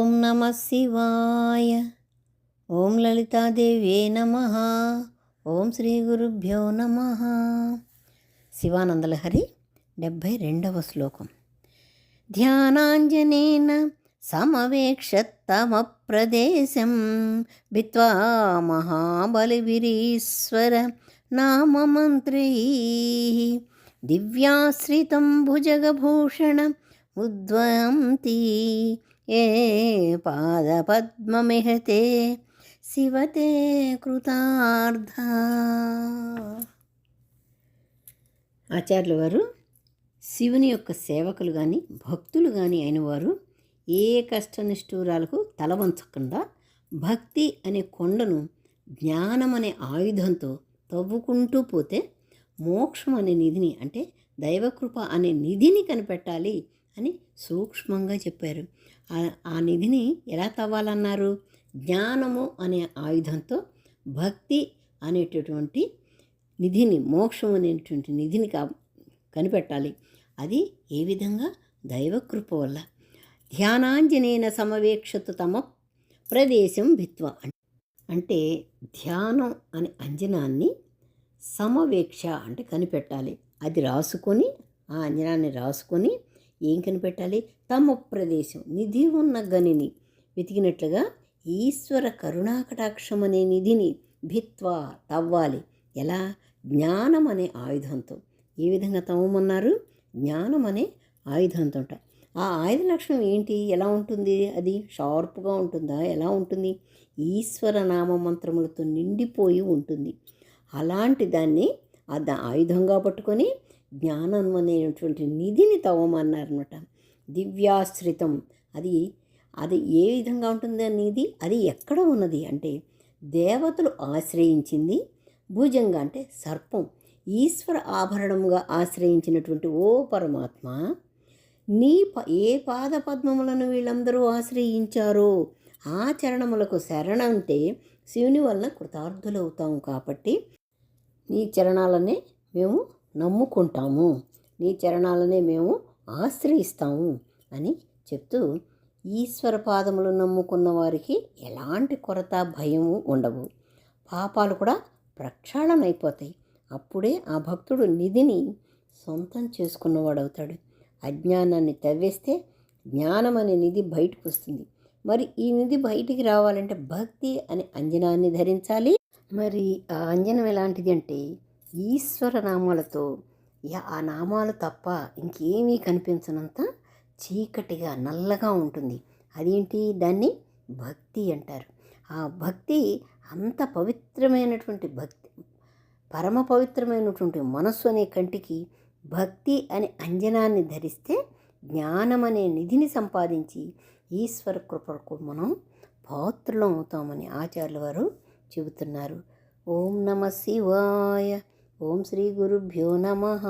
ఓం నమః శివాయ. ఓం లలితాదేవ్యే నమః. ఓం శ్రీ గురుభ్యో నమః. శివానందలహరి 72వ శ్లోకం. ధ్యానాంజనేన సమవేక్షత్తమప్రదేశం భిత్వా మహాబలిభిరీశ్వర నామమంత్రైః దివ్యాశ్రితం భుజగభూషణ ఉద్వయంతి ఏ పాదపద్మమిహతే శివతే కృతార్థ. ఆచార్యుల వారు శివుని యొక్క సేవకులు కానీ భక్తులు కానీ అయిన వారు ఏ కష్టనిష్ఠూరాలకు తల వంచకుండా భక్తి అనే కొండను జ్ఞానం అనే ఆయుధంతో తవ్వుకుంటూ పోతే మోక్షం అనే నిధిని అంటే దైవకృప అనే నిధిని కనిపెట్టాలి అని సూక్ష్మంగా చెప్పారు. ఆ నిధిని ఎలా తవ్వాలన్నారు? జ్ఞానము అనే ఆయుధంతో భక్తి అనేటటువంటి నిధిని, మోక్షం అనేటువంటి నిధిని కనిపెట్టాలి. అది ఏ విధంగా? దైవకృప వల్ల. ధ్యానాంజనేన సమవేక్షతు తమ ప్రదేశం భిత్వ అంటే ధ్యానం అనే అంజనాన్ని సమవేక్ష అంటే కనిపెట్టాలి. అది రాసుకొని, ఆ అంజనాన్ని రాసుకొని ఏం కనిపెట్టాలి? తమ ప్రదేశం, నిధి ఉన్న గనిని వెతికినట్లుగా ఈశ్వర కరుణాకటాక్షం అనే నిధిని భిత్వా తవ్వాలి. ఎలా? జ్ఞానం అనే ఆయుధంతో. ఏ విధంగా తవ్వమన్నారు? జ్ఞానం అనే ఆయుధంతో. ఆ ఆయుధ లక్షణం ఏంటి? ఎలా ఉంటుంది? అది షార్ప్గా ఉంటుందా? ఎలా ఉంటుంది? ఈశ్వర నామమంత్రములతో నిండిపోయి ఉంటుంది. అలాంటి దాన్ని ఆయుధంగా పట్టుకొని జ్ఞానం అనేటువంటి నిధిని తవ్వమన్నారనమాట. దివ్యాశ్రితం, అది ఏ విధంగా ఉంటుంది? ఆ నిధి అది ఎక్కడ ఉన్నది అంటే దేవతలు ఆశ్రయించింది. భుజంగా అంటే సర్పం ఈశ్వర ఆభరణముగా ఆశ్రయించినటువంటి ఓ పరమాత్మ, ఏ పాద పద్మములను వీళ్ళందరూ ఆశ్రయించారో ఆ చరణములకు శరణంటే శివుని వలన కృతార్థులవుతాం. కాబట్టి నీ చరణాలనే మేము నమ్ముకుంటాము, నీ చరణాలనే మేము ఆశ్రయిస్తాము అని చెప్తూ, ఈశ్వర పాదములు నమ్ముకున్న వారికి ఎలాంటి కొరత, భయము ఉండవు. పాపాలు కూడా ప్రక్షాళన అయిపోతాయి. అప్పుడే ఆ భక్తుడు నిధిని సొంతం చేసుకున్నవాడవుతాడు. అజ్ఞానాన్ని తవ్వేస్తే జ్ఞానం అనే నిధి బయటకు వస్తుంది. మరి ఈ నిధి బయటికి రావాలంటే భక్తి అనే అంజనాన్ని ధరించాలి. మరి ఆ అంజనం ఎలాంటిది అంటే ఈశ్వర నామాలతో, ఆ నామాలు తప్ప ఇంకేమీ కనిపించనంత చీకటిగా నల్లగా ఉంటుంది. అదేంటి? దాన్ని భక్తి అంటారు. ఆ భక్తి అంత పవిత్రమైనటువంటి భక్తి, పరమ పవిత్రమైనటువంటి మనస్సు అనే కంటికి భక్తి అనే అంజనాన్ని ధరిస్తే జ్ఞానం అనే నిధిని సంపాదించి ఈశ్వర కృపకు మనం పాత్రలం అవుతామని ఆచార్యుల వారు చెబుతున్నారు. ఓం నమః శివాయ. ఓం శ్రీ గురుభ్యో నమః.